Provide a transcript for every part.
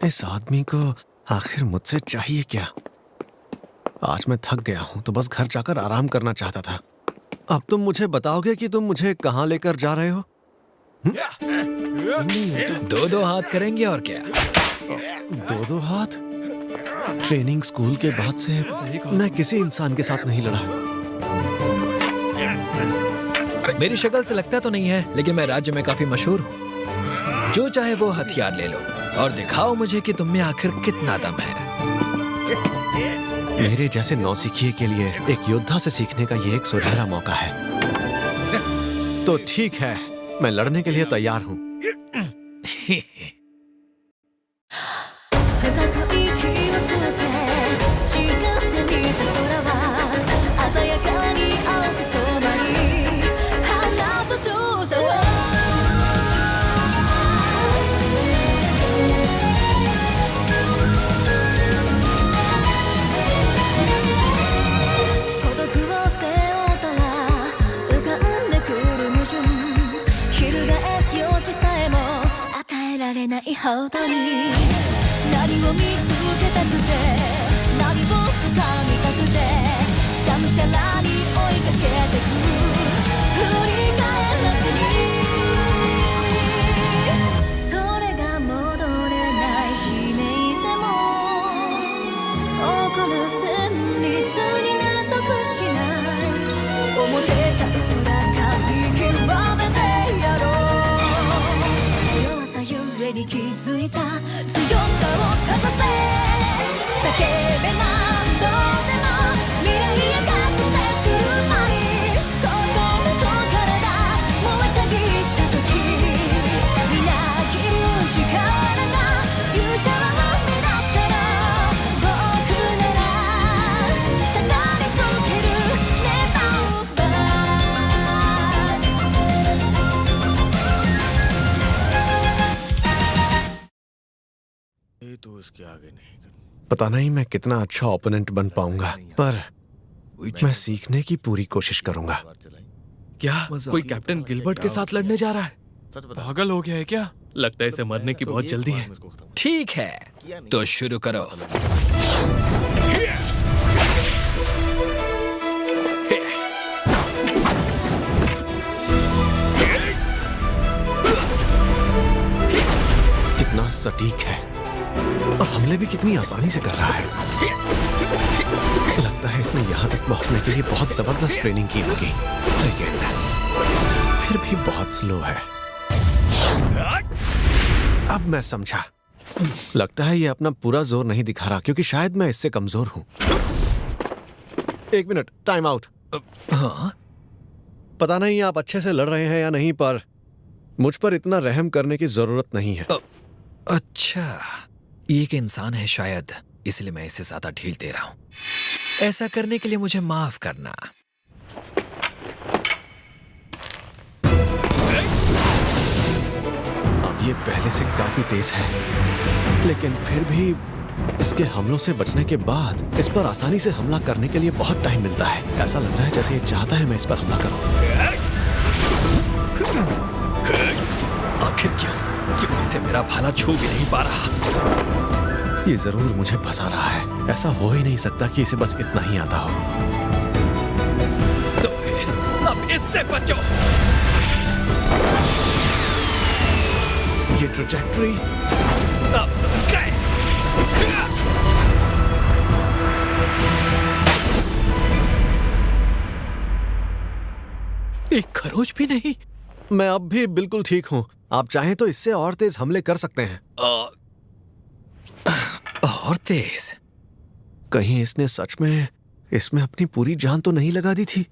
इस आदमी को आखिर मुझसे चाहिए क्या? आज मैं थक गया हूं तो बस घर जाकर आराम करना चाहता था। अब तुम मुझे बताओगे कि तुम मुझे कहां लेकर जा रहे हो? दो दो हाथ करेंगे और क्या। दो दो हाथ? ट्रेनिंग स्कूल के बाद से मैं किसी इंसान के साथ नहीं लड़ा। मेरी शक्ल से लगता तो नहीं है, लेकिन मैं राज्य में काफी मशहूर हूँ। जो चाहे वो हथियार ले लो और दिखाओ मुझे कि तुम में आखिर कितना दम है। मेरे जैसे नौसिखिए के लिए एक योद्धा से सीखने का ये एक सुनहरा मौका है। तो ठीक है, मैं लड़ने के लिए तैयार हूँ। तो इसके आगे नहीं कर। पता नहीं मैं कितना अच्छा ओपोनेंट बन पाऊंगा, पर मैं सीखने की पूरी कोशिश करूंगा। क्या कोई कैप्टन गिलबर्ट के साथ लड़ने जा रहा है? पागल हो गया है क्या? लगता है इसे मरने की बहुत जल्दी है। ठीक है, तो शुरू करो। कितना सटीक है और हमले भी कितनी आसानी से कर रहा है। लगता है इसने यहाँ तक पहुँचने के लिए बहुत जबरदस्त ट्रेनिंग की होगी, लेकिन फिर भी बहुत स्लो है। अब मैं समझा। लगता है ये अपना पूरा जोर नहीं दिखा रहा, क्योंकि शायद मैं इससे कमजोर हूँ। एक मिनट, टाइम आउट। हाँ? पता नहीं आप अच्छे से लड़ रहे हैं या नहीं, पर मुझ पर इतना रहम करने की जरूरत नहीं है। अच्छा, ये एक इंसान है शायद, इसलिए मैं इसे ज्यादा ढील दे रहा हूं। ऐसा करने के लिए मुझे माफ करना। अब ये पहले से काफी तेज है, लेकिन फिर भी इसके हमलों से बचने के बाद इस पर आसानी से हमला करने के लिए बहुत टाइम मिलता है। ऐसा लग रहा है जैसे ये चाहता है मैं इस पर हमला करूं। आखिर क्यों इसे मेरा भाला छू भी नहीं पा रहा? ये जरूर मुझे फंसा रहा है। ऐसा हो ही नहीं सकता कि इसे बस इतना ही आता हो। तो फिर अब इससे बचो। ये ट्रैजेक्टरी अब तुम गए। एक खरोच भी नहीं। मैं अब भी बिल्कुल ठीक हूँ। आप चाहें तो इससे और तेज हमले कर सकते हैं। और तेज? कहीं इसने सच में इसमें अपनी पूरी जान तो नहीं लगा दी थी?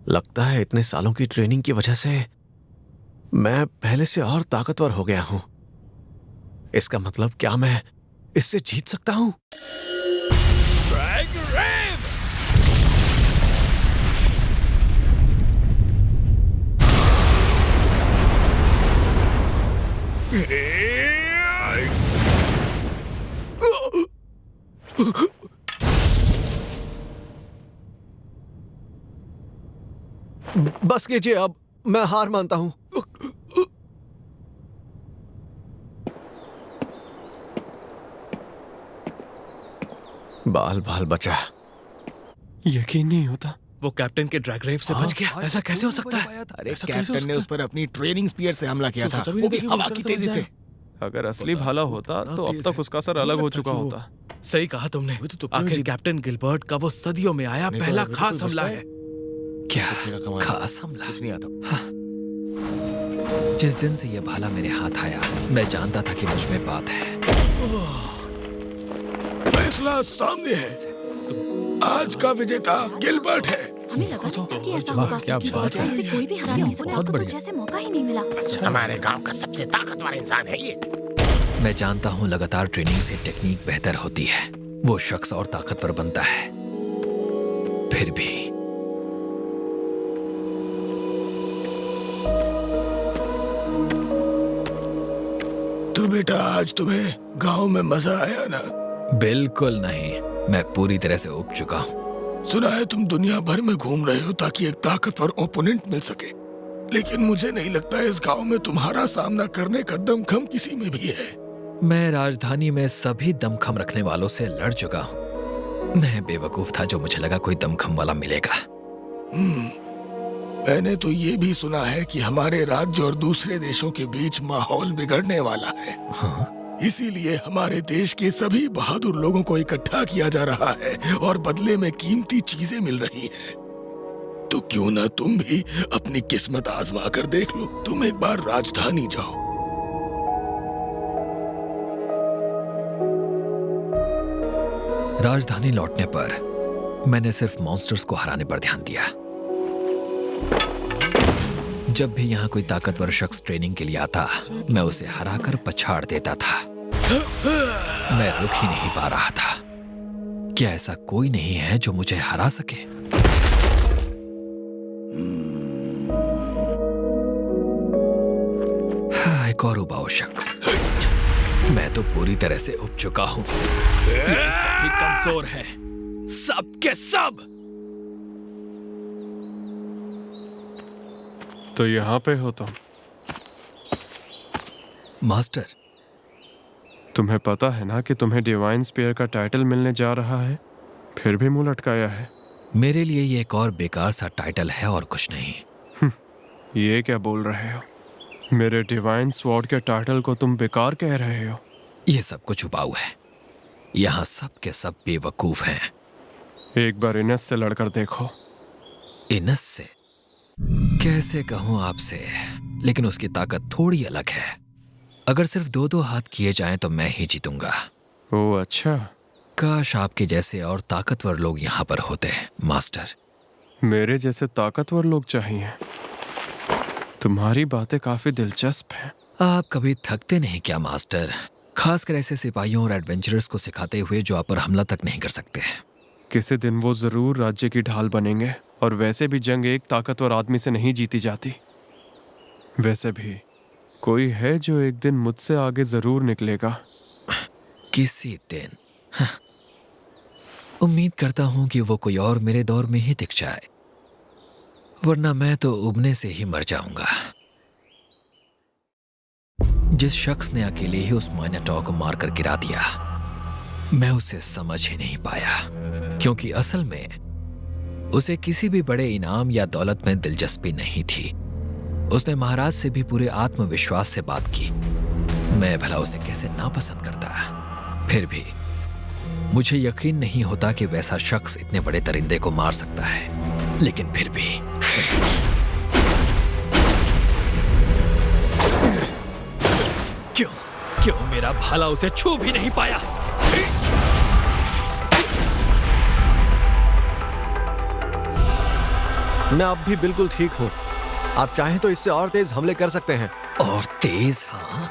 लगता है इतने सालों की ट्रेनिंग की वजह से मैं पहले से और ताकतवर हो गया हूं। इसका मतलब क्या मैं इससे जीत सकता हूं? बस कीजिए, अब मैं हार मानता हूं। बाल बाल बचा। यकीन नहीं होता वो कैप्टन के ड्रैग रेव से बच गया। ऐसा कैसे हो सकता है? अरे कैप्टन ने उस पर अपनी ट्रेनिंग स्पीयर से हमला किया था, वो भी हवा की तेजी से। अगर असली भाला होता तो अब तक उसका सर अलग हो चुका होता। सही कहा तुमने। आखिर कैप्टन गिलबर्ट का वो सदियों में आया पहला खास हमला है। क्या खास हमला? कुछ नहीं आता। जिस दिन से ये भाला मेरे हाथ आया, मैं जानता था कि मुझ में बात है। फैसला सामने है। आज का विजेता गिलबर्ट है। हमें लगा था कि ऐसा होगा, क्योंकि बचपन से कोई भी हरा नहीं सका, आपको तो जैसे मौका ही नहीं मिला। हमारे गांव का सबसे ताकतवर इंसान है ये। मैं जानता हूँ लगातार ट्रेनिंग से टेक्निक बेहतर होती है, वो शख्स और ताकतवर बनता है। फिर भी तो बेटा आज तुम्हें गांव में मजा आया ना? बिल्कुल नहीं, मैं पूरी तरह से उब चुका हूँ। सुना है तुम दुनिया भर में घूम रहे हो ताकि एक ताकतवर ओपोनेंट मिल सके, लेकिन मुझे नहीं लगता इस गांव में तुम्हारा सामना करने का दमखम किसी में भी है। मैं राजधानी में सभी दमखम रखने वालों से लड़ चुका हूँ। मैं बेवकूफ था जो मुझे लगा कोई दमखम वाला मिलेगा। मैंने तो ये भी सुना है कि हमारे राज्य और दूसरे देशों के बीच माहौल बिगड़ने वाला है। हाँ? इसीलिए हमारे देश के सभी बहादुर लोगों को इकट्ठा किया जा रहा है और बदले में कीमती चीजें मिल रही हैं। तो क्यों ना तुम भी अपनी किस्मत आजमा कर देख लो। तुम एक बार राजधानी जाओ। राजधानी लौटने पर मैंने सिर्फ मॉन्स्टर्स को हराने पर ध्यान दिया। जब भी यहाँ कोई ताकतवर शख्स ट्रेनिंग के लिए आता, मैं उसे हराकर पछाड़ देता था। मैं रुक ही नहीं पा रहा था। क्या ऐसा कोई नहीं है जो मुझे हरा सके? हाँ, एक और उबाऊ शख्स। मैं तो पूरी तरह से उब चुका हूं। ये सभी कमजोर हैं, सब के सब। तो यहाँ पे हो तुम? मास्टर, तुम्हें पता है ना कि तुम्हें डिवाइन स्पीयर का टाइटल मिलने जा रहा है, फिर भी मुंह लटकाया है। मेरे लिए ये एक और बेकार सा टाइटल है और कुछ नहीं। ये क्या बोल रहे हो? मेरे डिवाइन स्वॉर्ड के टाइटल को तुम बेकार कह रहे हो? ये सब कुछ उबाऊ है। यहाँ सब के सब बेवकूफ हैं। एक बार इनस से लड़कर देखो। इनस से? कैसे कहूं आपसे, लेकिन उसकी ताकत थोड़ी अलग है। अगर सिर्फ 2-2 हाथ किए जाएं तो मैं ही जीतूंगा। ओह अच्छा। काश आपके जैसे और ताकतवर लोग यहाँ पर होते, मास्टर। मेरे जैसे ताकतवर लोग चाहिए। तुम्हारी बातें काफी दिलचस्प हैं। आप कभी थकते नहीं क्या मास्टर? खासकर ऐसे सिपाहियों और एडवेंचरर्स को सिखाते हुए जो आप पर हमला तक नहीं कर सकते। किसी दिन वो जरूर राज्य की ढाल बनेंगे, और वैसे भी जंग एक ताकतवर आदमी से नहीं जीती जाती। वैसे भी कोई है जो एक दिन मुझसे आगे जरूर निकलेगा। किसी दिन। हाँ। उम्मीद करता हूं कि वो कोई और मेरे दौर में ही दिख जाए, वरना मैं तो उबने से ही मर जाऊंगा। जिस शख्स ने अकेले ही उस माइनाटॉर को मारकर गिरा दिया, मैं उसे समझ ही नहीं पाया, क्योंकि असल में उसे किसी भी बड़े इनाम या दौलत में दिलचस्पी नहीं थी। उसने महाराज से भी पूरे आत्मविश्वास से बात की। मैं भला उसे कैसे नापसंद करता। फिर भी मुझे यकीन नहीं होता कि वैसा शख्स इतने बड़े दरिंदे को मार सकता है, लेकिन फिर भी क्यों मेरा भाला उसे छू भी नहीं पाया? मैं अब भी बिल्कुल ठीक हूँ। आप चाहें तो इससे और तेज हमले कर सकते हैं। और तेज? हाँ,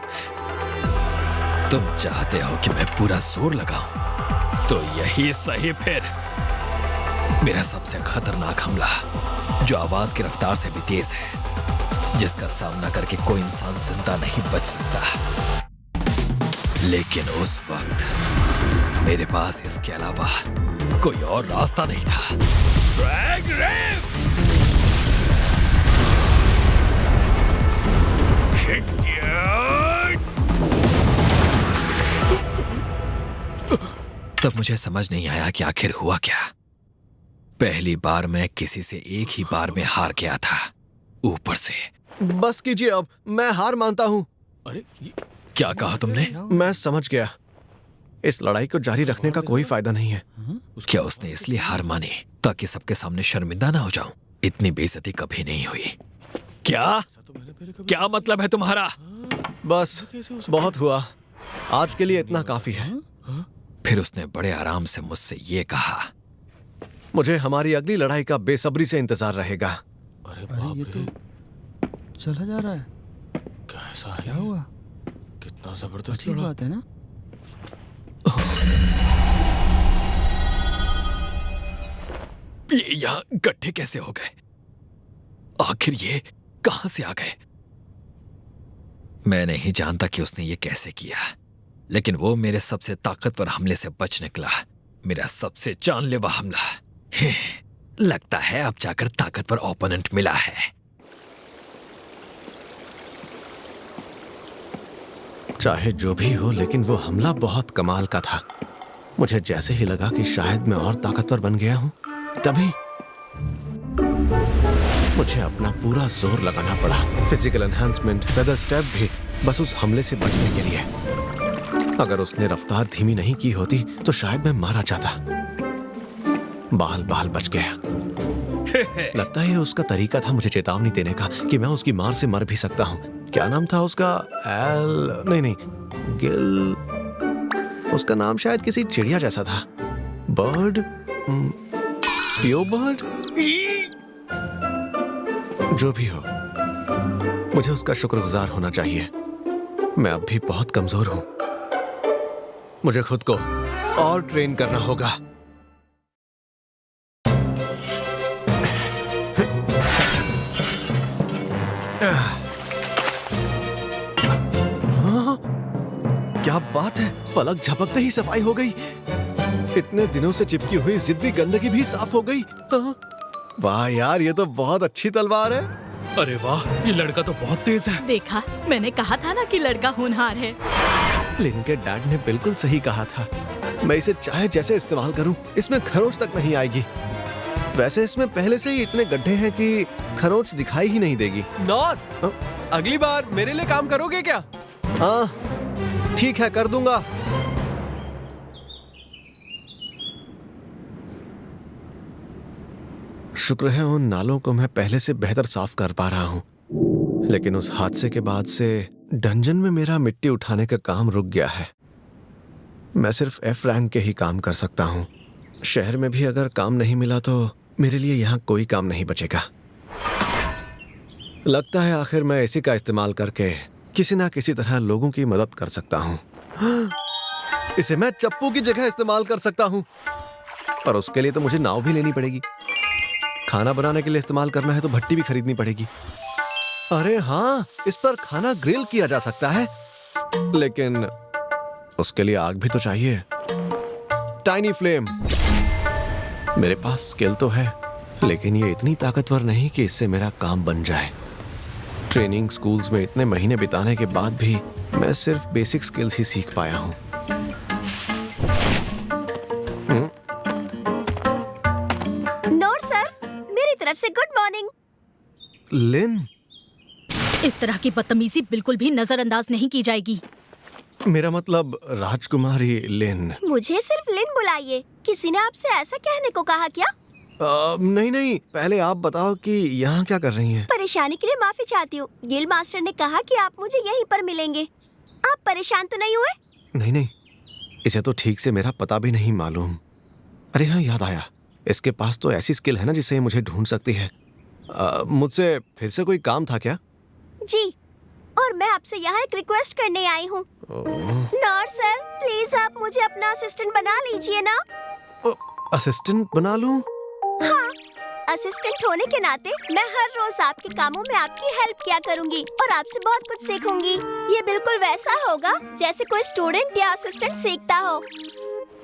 तुम चाहते हो कि मैं पूरा जोर लगाऊं, तो यही सही फिर। मेरा सबसे खतरनाक हमला, जो आवाज की रफ्तार से भी तेज है, जिसका सामना करके कोई इंसान जिंदा नहीं बच सकता। लेकिन उस वक्त मेरे पास इसके अलावा कोई और रास्ता नहीं था। ड्रैग रेव! तब मुझे समझ नहीं आया कि आखिर हुआ क्या। पहली बार मैं किसी से एक ही बार में हार गया था, ऊपर से। बस कीजिए अब, मैं हार मानता हूँ। अरे क्या कहा तुमने? मैं समझ गया, इस लड़ाई को जारी रखने का कोई फायदा नहीं है। क्या उसने इसलिए हार मानी ताकि सबके सामने शर्मिंदा ना हो जाऊं? इतनी बेइज्जती कभी नहीं हुई। क्या मतलब है तुम्हारा? बस बहुत हुआ, आज के लिए इतना काफी है। फिर उसने बड़े आराम से मुझसे ये कहा, मुझे हमारी अगली लड़ाई का बेसब्री से इंतजार रहेगा। अरे अरे बाप ये रे, तो चला जा रहा है। कैसा क्या है? हुआ? कितना जबरदस्त अच्छी लड़ा। बात है ना। ये यहाँ गड्ढे कैसे हो गए? आखिर ये कहां से आ गए? मैं नहीं जानता कि उसने ये कैसे किया, लेकिन वो मेरे सबसे ताकतवर हमले से बच निकला। मेरा सबसे जानलेवा हमला। लगता है अब जाकर ताकतवर ओपोनेंट मिला है। चाहे जो भी हो, लेकिन वो हमला बहुत कमाल का था। मुझे जैसे ही लगा कि शायद मैं और ताकतवर बन गया हूं, तभी मुझे अपना पूरा जोर लगाना पड़ा। फिजिकल एनहांसमेंट, फेदर स्टेप भी, बस उस हमले से बचने के लिए। अगर उसने रफ्तार धीमी नहीं की होती तो शायद मैं मारा जाता। बाल बाल बच गया। लगता है ये उसका तरीका था मुझे चेतावनी देने का कि मैं उसकी मार से मर भी सकता हूँ। क्या नाम था उसका? नहीं, गिल। उसका नाम शायद किसी चिड़िया जैसा था। बर्ड, पियो बर्ड, जो भी हो, मुझे उसका शुक्रगुजार होना चाहिए। मैं अब भी बहुत कमजोर हूं। मुझे खुद को और ट्रेन करना होगा। हाँ, क्या बात है, पलक झपकते ही सफाई हो गई। इतने दिनों से चिपकी हुई जिद्दी गंदगी भी साफ हो गई। हाँ, वाह यार, ये तो बहुत अच्छी तलवार है। अरे वाह, ये लड़का तो बहुत तेज है। देखा, मैंने कहा था ना कि लड़का होनहार है। लिन के डैड ने बिल्कुल सही कहा था। मैं इसे चाहे जैसे इस्तेमाल करूं, इसमें खरोंच तक नहीं आएगी। वैसे इसमें पहले से ही इतने गड्ढे हैं कि खरोंच दिखाई ही नहीं देगी। नॉन, अगली बार मेरे लिए काम करोगे क्या? हाँ ठीक है, कर दूंगा। शुक्र है उन नालों को मैं पहले से बेहतर साफ कर पा रहा हूं, लेकिन उस हादसे के बाद से डंजन में मेरा मिट्टी उठाने का काम रुक गया है। मैं सिर्फ एफ रैंक के ही काम कर सकता हूं। शहर में भी अगर काम नहीं मिला तो मेरे लिए यहां कोई काम नहीं बचेगा। लगता है आखिर मैं इसी का इस्तेमाल करके किसी ना किसी तरह लोगों की मदद कर सकता हूं। इसे मैं चप्पू की जगह इस्तेमाल कर सकता हूं, पर उसके लिए तो मुझे नाव भी लेनी पड़ेगी। खाना बनाने के लिए इस्तेमाल करना है तो भट्टी भी खरीदनी पड़ेगी। अरे हाँ, इस पर खाना ग्रिल किया जा सकता है, लेकिन उसके लिए आग भी तो चाहिए। Tiny flame. मेरे पास स्किल तो है, लेकिन ये इतनी ताकतवर नहीं कि इससे मेरा काम बन जाए। ट्रेनिंग स्कूल्स में इतने महीने बिताने के बाद भी मैं सिर्फ बेसिक स्किल्स ही सीख पाया हूं। नोट सर, मेरी तरफ से गुड मॉर्निंग। लिन, इस तरह की बदतमीजी बिल्कुल भी नजरअंदाज नहीं की जाएगी। मेरा मतलब राजकुमारी लिन। मुझे सिर्फ लिन बुलाइए। किसी ने आपसे ऐसा कहने को कहा क्या? नहीं, पहले आप बताओ कि यहाँ क्या कर रही हैं? परेशानी के लिए माफी चाहती हूँ। गिल मास्टर ने कहा कि आप मुझे यहीं पर मिलेंगे। आप परेशान तो नहीं हुए? नहीं, इसे तो ठीक से मेरा पता भी नहीं मालूम। अरे हाँ, याद आया, इसके पास तो ऐसी स्किल है ना जिससे मुझे ढूंढ सकती है। मुझसे फिर से कोई काम था क्या? जी, और मैं आपसे यहाँ एक रिक्वेस्ट करने आई हूँ। नॉट सर, प्लीज आप मुझे अपना असिस्टेंट बना लीजिए ना। असिस्टेंट बना लूं? हाँ, असिस्टेंट होने के नाते मैं हर रोज आपके कामों में आपकी हेल्प किया करूंगी और आपसे बहुत कुछ सीखूंगी। ये बिल्कुल वैसा होगा जैसे कोई स्टूडेंट या असिस्टेंट सीखता हो।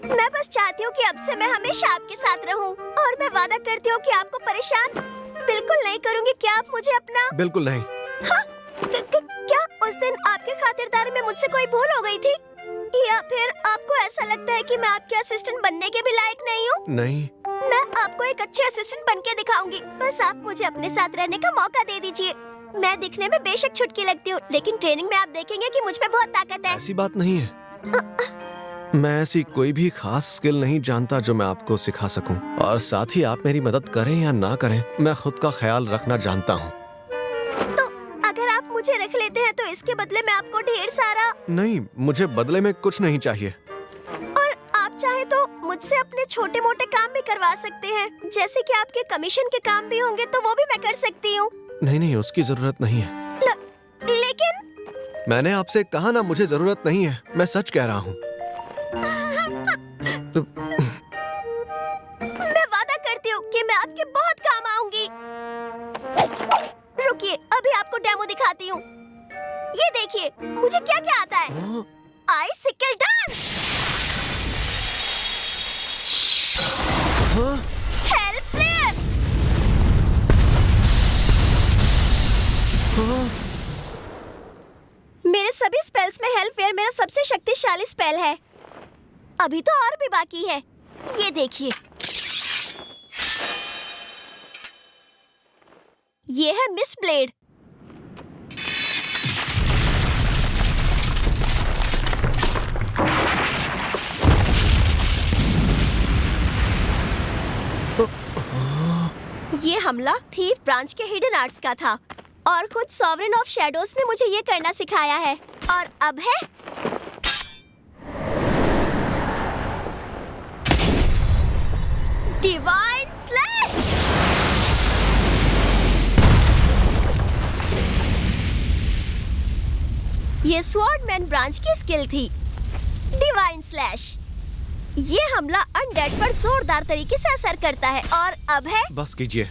मैं बस चाहती हूँ कि अब से मैं हमेशा आपके साथ रहूं, और मैं वादा करती हूँ कि आपको परेशान बिल्कुल नहीं करूंगी। क्या आप मुझे अपना? बिल्कुल नहीं। हाँ? क्या उस दिन आपके खातिरदारी में मुझसे कोई भूल हो गई थी? या फिर आपको ऐसा लगता है कि मैं आपके असिस्टेंट बनने के भी लायक नहीं हूँ? नहीं, मैं आपको एक अच्छे असिस्टेंट बन के दिखाऊंगी। बस आप मुझे अपने साथ रहने का मौका दे दीजिए। मैं दिखने में बेशक छुटकी लगती हूँ, लेकिन ट्रेनिंग में आप देखेंगे कि मुझ में बहुत ताकत है। ऐसी बात नहीं है। मैं ऐसी कोई भी खास स्किल नहीं जानता जो मैं आपको सिखा सकूं। और साथ ही आप मेरी मदद करें या ना करें, मैं खुद का ख्याल रखना जानता हूँ। तो अगर आप मुझे रख लेते हैं तो इसके बदले मैं आपको ढेर सारा। नहीं, मुझे बदले में कुछ नहीं चाहिए। और आप चाहे तो मुझसे अपने छोटे मोटे काम भी करवा सकते हैं, जैसे कि आपके कमीशन के काम भी होंगे तो वो भी मैं कर सकती हूँ। नहीं, उसकी जरूरत नहीं है। लेकिन मैंने आपसे कहा ना, मुझे जरूरत नहीं है। मैं सच कह रहा हूँ। मैं वादा करती हूँ कि मैं आपके बहुत काम आऊंगी। रुकिए, अभी आपको डेमो दिखाती हूँ। ये देखिए मुझे क्या क्या आता है। आइसिकल डांस, हेल्प फ्लिप, मेरे सभी स्पेल्स में हेल्प फेयर मेरा सबसे शक्तिशाली स्पेल है। अभी तो और भी बाकी है। ये देखिए, ये है मिस ब्लेड। ये हमला थीफ ब्रांच के हिडन आर्ट्स का था और खुद सॉवरेन ऑफ शैडोज ने मुझे ये करना सिखाया है। और अब है डिवाइन स्लैश। ये स्वॉर्डमैन ब्रांच की स्किल थी, डिवाइन स्लैश। ये हमला अनडेड पर जोरदार तरीके से असर करता है। और अब है, बस कीजिए,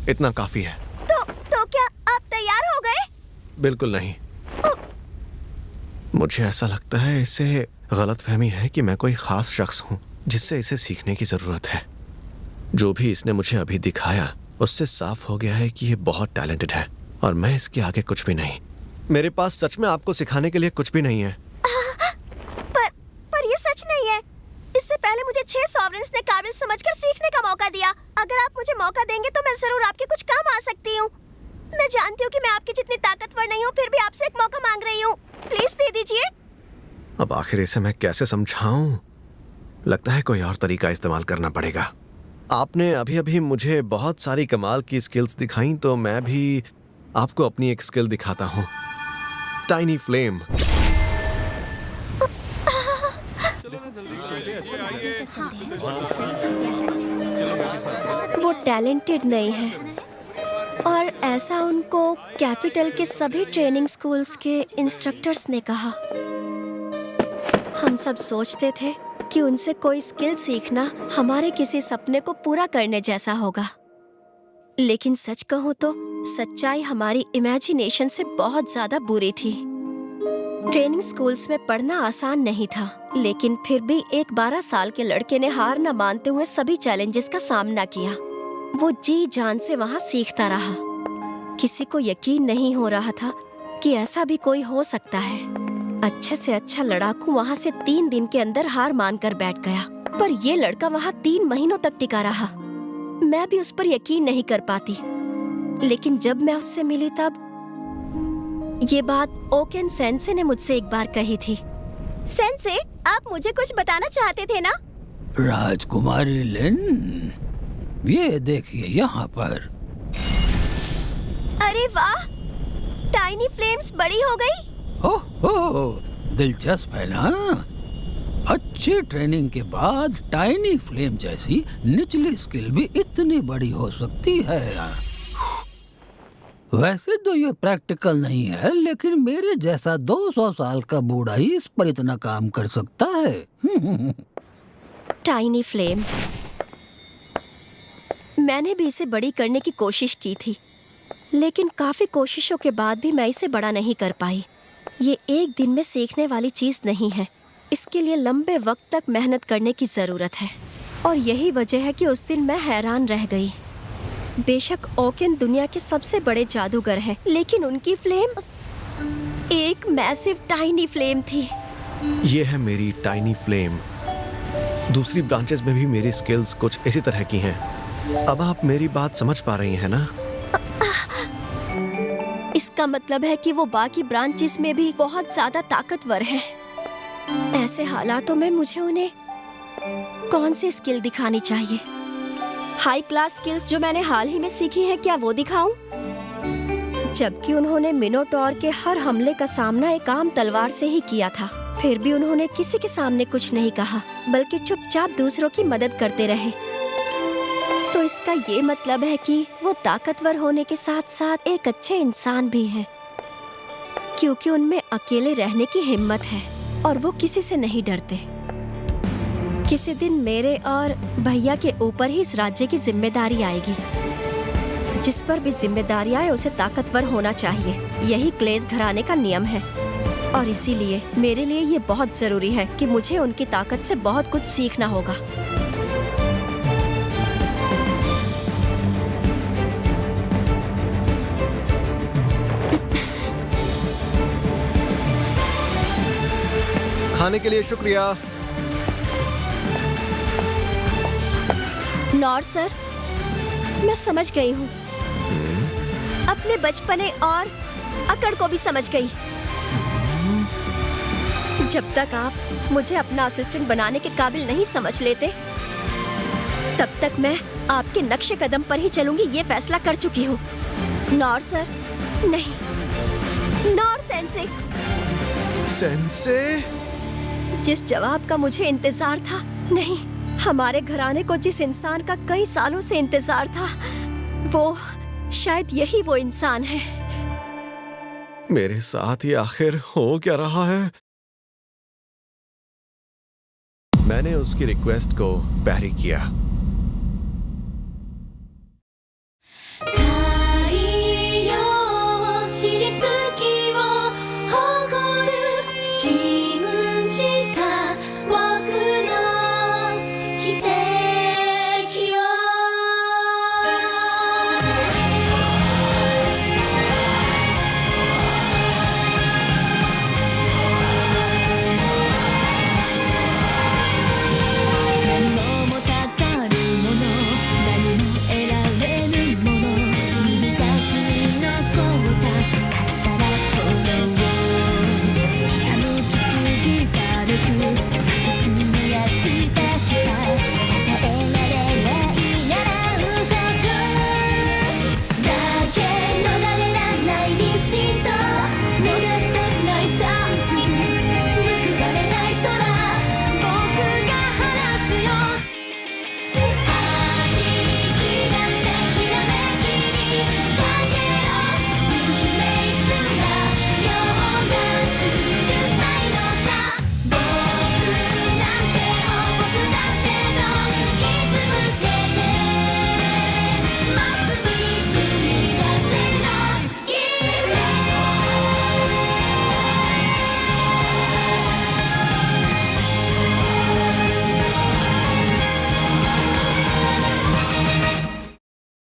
इतना काफी है। तो क्या आप तैयार हो गए? बिल्कुल नहीं। मुझे ऐसा लगता है इससे गलतफहमी है कि मैं कोई खास शख्स हूँ जिससे इसे सीखने की जरूरत है। जो भी इसने मुझे अभी दिखाया उससे साफ हो गया है कि ये बहुत टैलेंटेड है और मैं इसके आगे कुछ भी नहीं। मेरे पास सच में आपको सिखाने के लिए कुछ भी नहीं है। पर ये सच नहीं है। इससे पहले मुझे 6 सॉवरेन्स ने काबिल समझकर सीखने का मौका दिया। अगर आप मुझे मौका देंगे तो मैं जरूर आपके कुछ काम आ सकती हूँ। मैं जानती हूँ कि मैं आपकी जितनी ताकतवर नहीं हूँ, फिर भी आपसे एक मौका मांग रही हूँ। प्लीज दे दीजिए। अब आखिर इसे मैं कैसे समझाऊं? लगता है कोई और तरीका इस्तेमाल करना पड़ेगा। आपने अभी अभी मुझे बहुत सारी कमाल की स्किल्स दिखाई, तो मैं भी आपको अपनी एक स्किल दिखाता हूँ, टाइनी फ्लेम। वो टैलेंटेड नहीं है और ऐसा उनको कैपिटल के सभी ट्रेनिंग स्कूल्स के इंस्ट्रक्टर्स ने कहा। हम सब सोचते थे कि उनसे कोई स्किल सीखना हमारे किसी सपने को पूरा करने जैसा होगा, लेकिन सच कहूँ तो सच्चाई हमारी इमेजिनेशन से बहुत ज्यादा बुरी थी। ट्रेनिंग स्कूल्स में पढ़ना आसान नहीं था, लेकिन फिर भी एक 12 साल के लड़के ने हार न मानते हुए सभी चैलेंजेस का सामना किया। वो जी जान से वहाँ सीखता रहा। किसी को यकीन नहीं हो रहा था कि ऐसा भी कोई हो सकता है। अच्छे से अच्छा लड़ाकू वहाँ से 3 दिन के अंदर हार मानकर बैठ गया, पर ये लड़का वहाँ 3 महीनों तक टिका रहा। मैं भी उस पर यकीन नहीं कर पाती, लेकिन जब मैं उससे मिली तब ये बात ओकेन सेंसे ने मुझसे एक बार कही थी। सेंसे, आप मुझे कुछ बताना चाहते थे ना? राजकुमारी लिन, ये देखिए यहाँ पर। अरे वाह, टाइनी फ्लेम्स बड़ी हो गई। ओहो, दिलचस्प है ना? अच्छी ट्रेनिंग के बाद टाइनी फ्लेम जैसी निचली स्किल भी इतनी बड़ी हो सकती है। वैसे तो ये प्रैक्टिकल नहीं है, लेकिन मेरे जैसा 200 साल का बूढ़ा ही इस पर इतना काम कर सकता है। टाइनी फ्लेम, मैंने भी इसे बड़ी करने की कोशिश की थी, लेकिन काफी कोशिशों के बाद भी मैं इसे बड़ा नहीं कर पाई। ये एक दिन में सीखने वाली चीज नहीं है, इसके लिए लंबे वक्त तक मेहनत करने की जरूरत है। और यही वजह है कि उस दिन मैं हैरान रह गई। बेशक ओकेन दुनिया के सबसे बड़े जादूगर हैं, लेकिन उनकी फ्लेम एक मैसिव टाइनी फ्लेम थी। ये है मेरी टाइनी फ्लेम। दूसरी ब्रांचेस में भी मेरी स्किल्स कुछ इसी तरह की हैं। अब आप मेरी बात समझ पा रही हैं ना? इसका मतलब है कि वो बाकी ब्रांचेस में भी बहुत ज्यादा ताकतवर हैं। ऐसे हालातों में मुझे उन्हें कौन सी स्किल दिखानी चाहिए? हाई क्लास स्किल्स जो मैंने हाल ही में सीखी हैं, क्या वो दिखाऊं? जबकि उन्होंने मिनोटॉर के हर हमले का सामना एक आम तलवार से ही किया था, फिर भी उन्होंने किसी के सामने कुछ नहीं कहा, बल्कि चुपचाप दूसरों की मदद करते रहे। तो इसका ये मतलब है कि वो ताकतवर होने के साथ साथ एक अच्छे इंसान भी हैं, क्योंकि उनमें अकेले रहने की हिम्मत है और वो किसी से नहीं डरते। किसी दिन मेरे और भैया के ऊपर ही इस राज्य की जिम्मेदारी आएगी। जिस पर भी जिम्मेदारी आए उसे ताकतवर होना चाहिए। यही क्लेस घराने का नियम है और इसीलिए मेरे लिए ये बहुत जरूरी है कि मुझे उनकी ताकत से बहुत कुछ सीखना होगा। खाने के लिए शुक्रिया। नॉर सर, मैं समझ गई हूँ। अपने बचपने और अकड़ को भी समझ गई। जब तक आप मुझे अपना असिस्टेंट बनाने के काबिल नहीं समझ लेते, तब तक मैं आपके नक्शे कदम पर ही चलूंगी, ये फैसला कर चुकी हूँ। नॉर सर, नहीं, नॉर सेंसे। सेंसे? जिस जवाब का मुझे इंतजार था, नहीं, हमारे घराने को जिस इंसान का कई सालों से इंतजार था, वो शायद यही वो इंसान है। मेरे साथ ही आखिर हो क्या रहा है? मैंने उसकी रिक्वेस्ट को पैरी किया।